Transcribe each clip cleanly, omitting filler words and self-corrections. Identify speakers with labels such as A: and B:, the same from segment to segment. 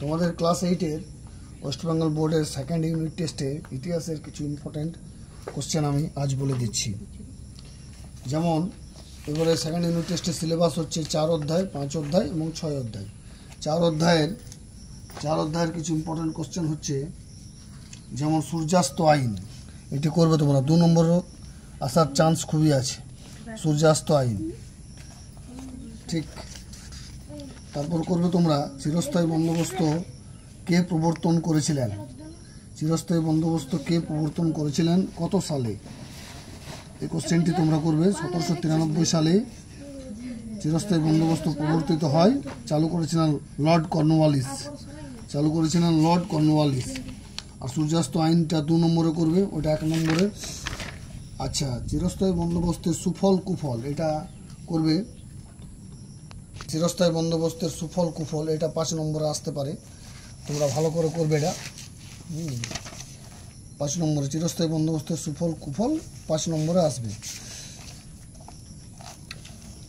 A: তোমাদের class 8-এর West Bengal বোর্ডের second unit টেস্টে ইতিহাসের কিছু ইম্পর্টেন্ট কোশ্চেন আমি আজ বলে দিচ্ছি। যেমন এবারে সেকেন্ড ইউনিট টেস্টের সিলেবাস হচ্ছে 4 অধ্যায়, 5 অধ্যায় এবং 6 অধ্যায়। 4 অধ্যায়ের কিছু ইম্পর্টেন্ট কোশ্চেন হচ্ছে যেমন সূর্যাস্ত আইন, এটি করবে তোমরা 2 নম্বরও আসার চান্স খুবই আছে। সূর্যাস্ত আইন, ঠিক। তারপর করবে তোমরা চিরস্থায়ী বন্দোবস্ত কে প্রবর্তন করেছিলেন, চিরস্থায়ী বন্দোবস্ত কে প্রবর্তন করেছিলেন, কত সালে? এই কোশ্চেনটি তোমরা করবে। 1793 সালে চিরস্থায়ী বন্দোবস্ত প্রবর্তিত হয়, চালু করেছিলেন লর্ড কর্নওয়ালিস। আর সূর্যাস্ত আইনটা 2 নম্বরে করবে, ওটা 1 নম্বরে। আচ্ছা, চিরস্থায়ী বন্দোবস্তের সুফল কুফল, এটা করবে। চিরস্থায়ী বন্দোবস্তের সুফল কুফল, এটা 5 নম্বরে আসতে পারে, তোমরা ভালো করে করবে এটা। 5 নম্বরে চিরস্থায়ী বন্দোবস্তের সুফল কুফল 5 নম্বরে আসবে।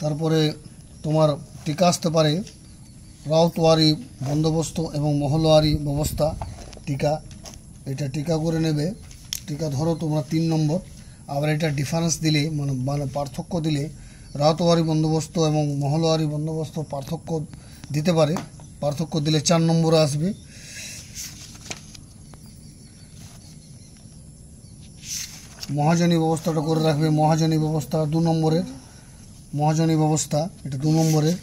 A: তারপরে তোমার টিকা আসতে পারে রাউতওয়ারি বন্দোবস্ত এবং মহলওয়ারি ব্যবস্থা, টিকা, এটা টিকা করে নেবে। টিকা ধরো তোমরা 3 নম্বর। আবার এটা ডিফারেন্স দিলে মানে পার্থক্য দিলে রাউতওয়ারি বন্দোবস্ত এবং মহলওয়ারি বন্দোবস্ত পার্থক্য দিতে পারে, পার্থক্য দিলে 4 নম্বরে আসবে। মহাজনী ব্যবস্থাটা করে রাখবে, মহাজনী ব্যবস্থা 2 নম্বরের, মহাজনী ব্যবস্থা এটা 2 নম্বরের।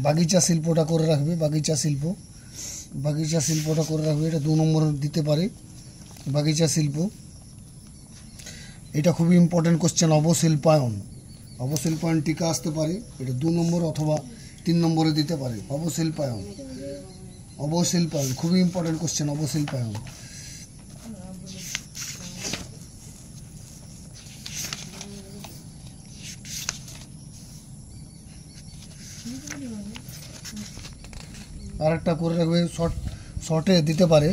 A: বাগিচা শিল্পটা করে রাখবে, বাগিচা শিল্পটা করে রাখবে, এটা 2 নম্বর দিতে পারে। বাগিচা শিল্প, এটা খুবই ইম্পর্টেন্ট কোশ্চেন। অবশিল্পায়ন টিকা আসতে পারে, এটা 2 নম্বর অথবা 3 নম্বরে দিতে পারে। অবশিল্পায়ন খুবই ইম্পর্টেন্ট কোশ্চেন। অবশিল্পায়ন, আর একটা করে রাখবে, শর্টে দিতে পারে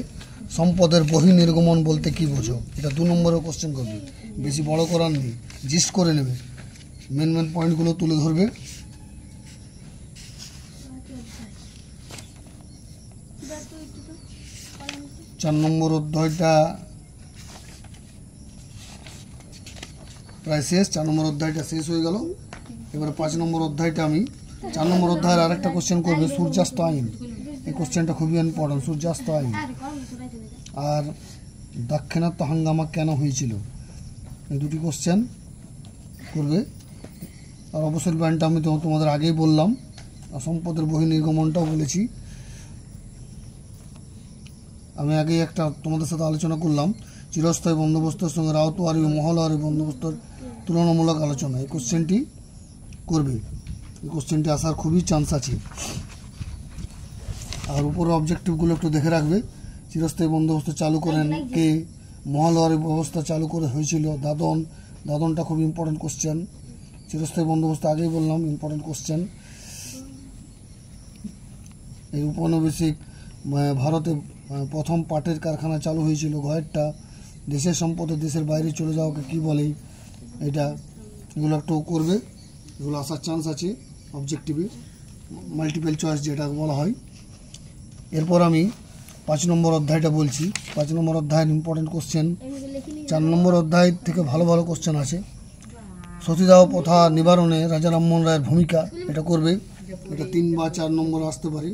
A: সম্পদের বহির্নির্গমন বলতে কি বোঝো, এটা 2 নম্বরে কোশ্চেন করবে। বেশি বড় করার নেই, জিস্ট করে নেবে, মেন পয়েন্টগুলো তুলে ধরবে। চার নম্বর অধ্যায়টা প্রায় শেষ, 4 নম্বর অধ্যায়টা শেষ হয়ে গেল। এবারে 5 নম্বর অধ্যায়টা আমি 4 নম্বর অধ্যায়ের আরেকটা কোশ্চেন করবে, সূর্যাস্ত আইন। এই কোশ্চেনটা খুবই ইম্পর্টেন্ট, সূর্যাস্ত আইন। আর দাক্ষিণাত্য হাঙ্গামা কেন হয়েছিল, এই 2টি কোশ্চেন করবে। আর অবশিল্পায়নটা আমি তোমাদের আগেই বললাম, আর সম্পদের বহির্নির্গমনটাও বলেছি। আমি আগেই একটা তোমাদের সাথে আলোচনা করলাম, চিরস্থায়ী বন্দোবস্তের সঙ্গে রাউতওয়ারি ও মহলওয়ারি বন্দোবস্তের তুলনামূলক আলোচনা। এই কোশ্চেনটি করবে, এই কোশ্চেনটি আসার খুবই চান্স আছে। আর উপরে অবজেক্টিভগুলো একটু দেখে রাখবে। চিরস্থায়ী বন্দোবস্ত চালু করেন কে, মহলওয়ারি ব্যবস্থা চালু করে হয়েছিল দাদনটা খুব ইম্পর্টেন্ট কোশ্চেন। চিরস্থায়ী বন্দোবস্ত আগেই বললাম, ইম্পর্টেন্ট কোশ্চেন। এই উপনিবেশিক ভারতে প্রথম পাটের কারখানা চালু হয়েছিল, ঘয়েরটা। দেশের সম্পদে দেশের বাইরে চলে যাওয়াকে কি বলে, এগুলো একটু করবে, এগুলো আসার চান্স আছে অবজেক্টিভে, মাল্টিপল চয়েস যেটা বলা হয়। এরপর আমি 5 নম্বর অধ্যায়টা বলছি। 5 নম্বর অধ্যায়ের ইম্পর্টেন্ট কোশ্চেন, 4 নম্বর অধ্যায় থেকে ভালো ভালো কোশ্চেন আছে। সতীদাহ প্রথা নিবারণে রাজা রামমোহন রায়ের ভূমিকা, এটা করবে, এটা 3 বা 4 নম্বর আসতে পারে।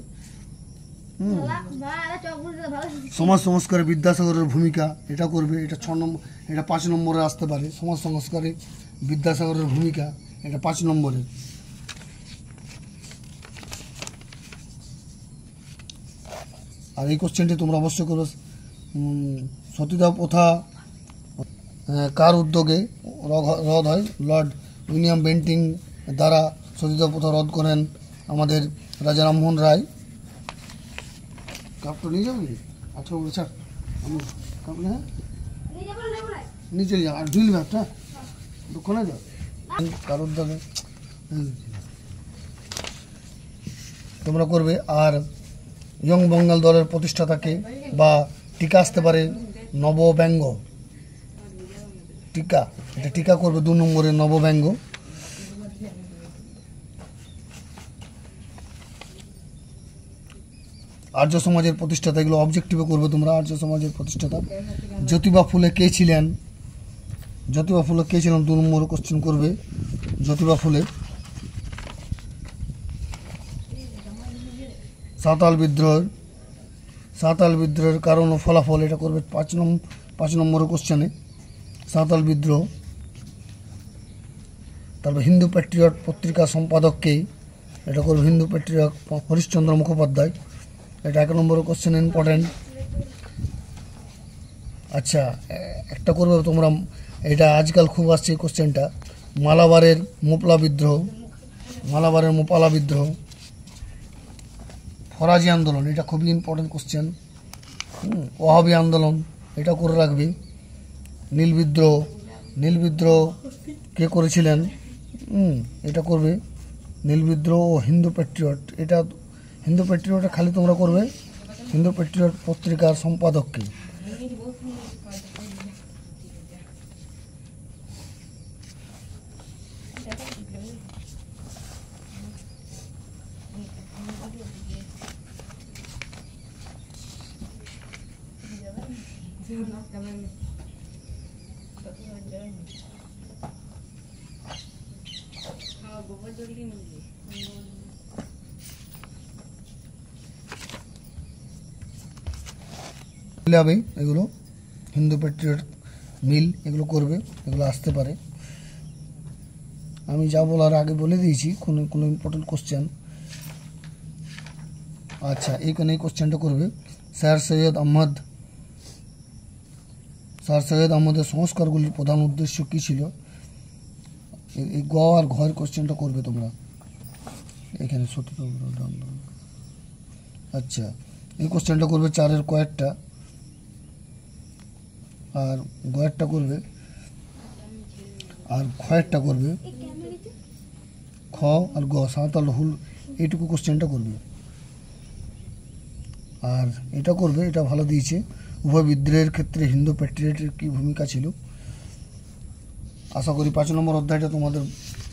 A: সমাজ সংস্কারে বিদ্যাসাগরের ভূমিকা, এটা করবে, এটা 6 নম্বর, এটা 5 নম্বরে আসতে পারে। সমাজ সংস্কারে বিদ্যাসাগরের ভূমিকা, এটা 5 নম্বরে। আর এই কোশ্চেনটি তোমরা অবশ্যই করবে, সতীদাহ প্রথা কার উদ্যোগে রদ হয়? লর্ড উইলিয়াম বেন্টিং দ্বারা সতীদাহ প্রথা রদ করেন আমাদের রাজা রামমোহন রায়। কাপটা নিয়ে যাবেন, আচ্ছা বলে ছাড়, আমি কাপ হ্যাঁ নিয়ে চলে যাও। আর ঢুল ব্যাগটা দোকানে যাও, কার উদ্যোগে তোমরা করবে। আর ইয়ং বেঙ্গল দলের প্রতিষ্ঠাতাকে, বা টিকা আসতে পারে নবব্যঙ্গ টিকা, এটা টিকা করবে 2 নম্বরে, নবব্যঙ্গ। আর্য সমাজের প্রতিষ্ঠাতা, এগুলো অবজেক্টিভে করবে তোমরা। আর্য সমাজের প্রতিষ্ঠাতা জ্যোতিবা ফুলে কে ছিলেন? জ্যোতিবা ফুলে কে ছিলেন 2 নম্বর কোশ্চেন করবে। জ্যোতিবা ফুলে। সাঁওতাল বিদ্রোহের কারণ ও ফলাফল, এটা করবে 5 নম্বর কোশ্চেনে। সাঁওতাল বিদ্রোহ। তারপর হিন্দু প্যাট্রিয়ট পত্রিকা সম্পাদককে, এটা করবে হিন্দু প্যাট্রিয়ট হরিশ্চন্দ্র মুখোপাধ্যায়, এটা 1 নম্বর কোশ্চেন ইম্পর্টেন্ট। আচ্ছা, একটা করবে তোমরা, এটা আজকাল খুব আসছে এই কোশ্চেনটা, মালাবারের মোপালা বিদ্রোহ, ফরাজি আন্দোলন, এটা খুবই ইম্পর্টেন্ট কোশ্চেন। ওয়াহাবি আন্দোলন, এটা করে রাখবে। নীল বিদ্রোহ কে করেছিলেন? এটা করবে নীল বিদ্রোহ ও হিন্দু প্যাট্রিয়ট, এটা হিন্দু প্যাট্রিয়টে খালি তোমরা করবে হিন্দু প্যাট্রিয়ট পত্রিকার সম্পাদককে। এগুলো হিন্দু প্যাট্রিয়ট মিল, এগুলো করবে, এগুলো আসতে পারে। আমি যা বলার আগে বলে দিয়েছি কোনো ইম্পর্টেন্ট কোশ্চেন। আচ্ছা, এইখানে এই কোশ্চেনটা করবে। স্যার সৈয়দ আহমদের সংস্কারগুলির প্রধান উদ্দেশ্য কী ছিল? এই গ আর ঘর কোশ্চেনটা করবে তোমরা এখানে। আচ্ছা, এই কোশ্চেনটা করবে 4-এর কয়েকটা, আর গয়েরটা করবে, আর খয়েরটা করবে। খ আর গ সাঁওতাল হুল, এইটুকু কোশ্চেনটা করবে। আর এটা করবে, এটা ভালো দিয়েছে, উভয় বিদ্রোহের ক্ষেত্রে হিন্দু প্যাট্রিয়টের কী ভূমিকা ছিল। আশা করি 5 নম্বর অধ্যায়টা তোমাদের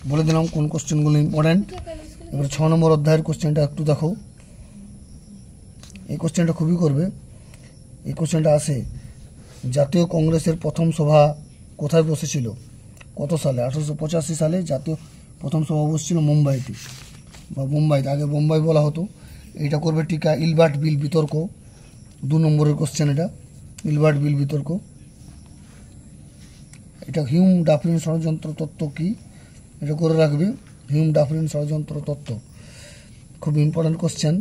A: বলে দিলাম কোন কোশ্চেনগুলো ইম্পর্ট্যান্ট। এবার 6 নম্বর অধ্যায়ের কোশ্চেনটা একটু দেখো। এই কোশ্চেনটা খুবই করবে। এই কোশ্চেনটা আসে, জাতীয় কংগ্রেসের প্রথম সভা কোথায় বসেছিল? কত সালে? 1885 সালে জাতীয় প্রথম সভা বসেছিল মুম্বাইতে, আগে বোম্বাই বলা হতো। এইটা করবে টিকা ইলবার্ট বিল বিতর্ক, 2 নম্বরের কোশ্চেন এটা, ইলবার্ট বিল বিতর্ক। এটা হিউম ডাফরিন ষড়যন্ত্র তত্ত্ব কি? এটা করে রাখবে, হিউম ডাফরিন ষড়যন্ত্র তত্ত্ব, খুব ইম্পর্টেন্ট কোশ্চেন।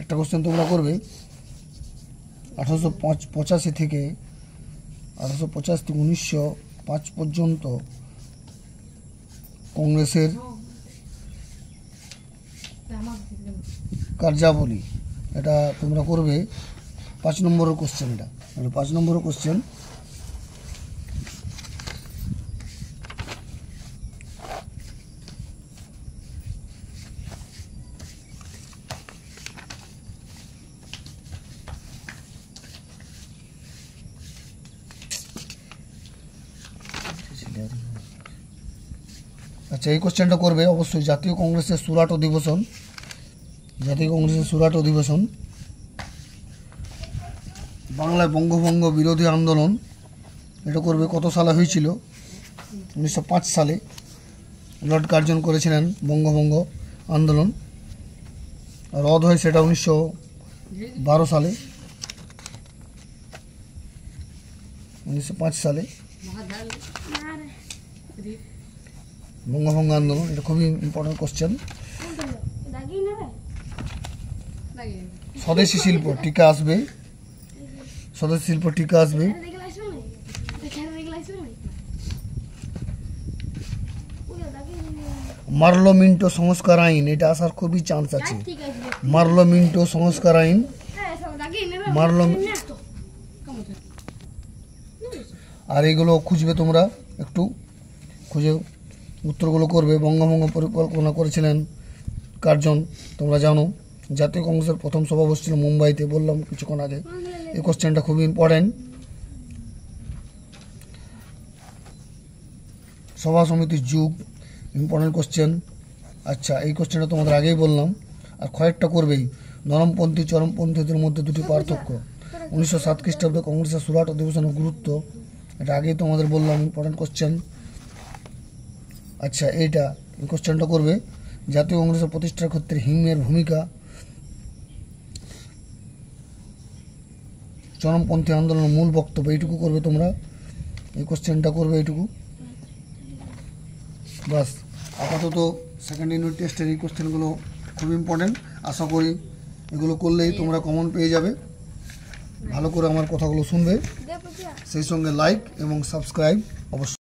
A: একটা কোশ্চেন তোমরা করবে 1885 থেকে 1905 পর্যন্ত কংগ্রেসের কার্যাবলী, এটা তোমরা করবে 5 নম্বরের কোশ্চেন। এটা 5 নম্বরের কোশ্চেন। আচ্ছা, এই কোশ্চেনটা করবে অবশ্যই জাতীয় কংগ্রেসের সুরাট অধিবেশন, বাংলায় বঙ্গভঙ্গ বিরোধী আন্দোলন, এটা করবে কত সালে হয়েছিল? 1905 সালে লর্ড কার্জন করেছিলেন বঙ্গভঙ্গ আন্দোলন। রদ হয় সেটা 1912 সালে, 1905 সালে বঙ্গভঙ্গ আন্দোলন, এটা খুবই ইম্পর্টেন্ট কোশ্চেন। স্বদেশী শিল্প টিকা আসবে, মার্লো মিন্টো সংস্কার আইন, এটা আসার খুবই চান্স আছে। মার্লো মিন্টো সংস্কার আইন মারলং, আর এগুলো খুঁজবে তোমরা, একটু খুঁজে উত্তরগুলো করবে। বঙ্গভঙ্গ পরিকল্পনা করেছিলেন কার্জন, তোমরা জানো। জাতীয় কংগ্রেসের প্রথম সভা বসছিল মুম্বাইতে, বললাম কিছুক্ষণ আগে। এই কোশ্চেনটা খুবই ইম্পর্টেন্ট। সভা সমিতির যুগ, ইম্পর্টেন্ট কোশ্চেন। আচ্ছা, এই কোশ্চেনটা তোমাদের আগেই বললাম। আর কয়েকটা করবেই। নরমপন্থী চরমপন্থীদের মধ্যে দুটি পার্থক্য। 1907 খ্রিস্টাব্দে কংগ্রেসের সুরাট অধিবেশনের গুরুত্ব, এটা আগেই তোমাদের বললাম, ইম্পর্টেন্ট কোশ্চেন। আচ্ছা, এইটা এই কোশ্চেনটা করবে। জাতীয় কংগ্রেসের প্রতিষ্ঠার ক্ষেত্রে হিমের ভূমিকা, চরমপন্থী আন্দোলনের মূল বক্তব্য, এইটুকু করবে তোমরা। এই কোশ্চেনটা করবে এইটুকু, বাস। আপাতত সেকেন্ড ইউনিট টেস্টের এই কোশ্চেনগুলো খুব ইম্পর্টেন্ট। আশা করি এগুলো করলেই তোমরা কমন পেয়ে যাবে। ভালো করে আমার কথাগুলো শুনবে, সেই সঙ্গে লাইক এবং সাবস্ক্রাইব অবশ্যই।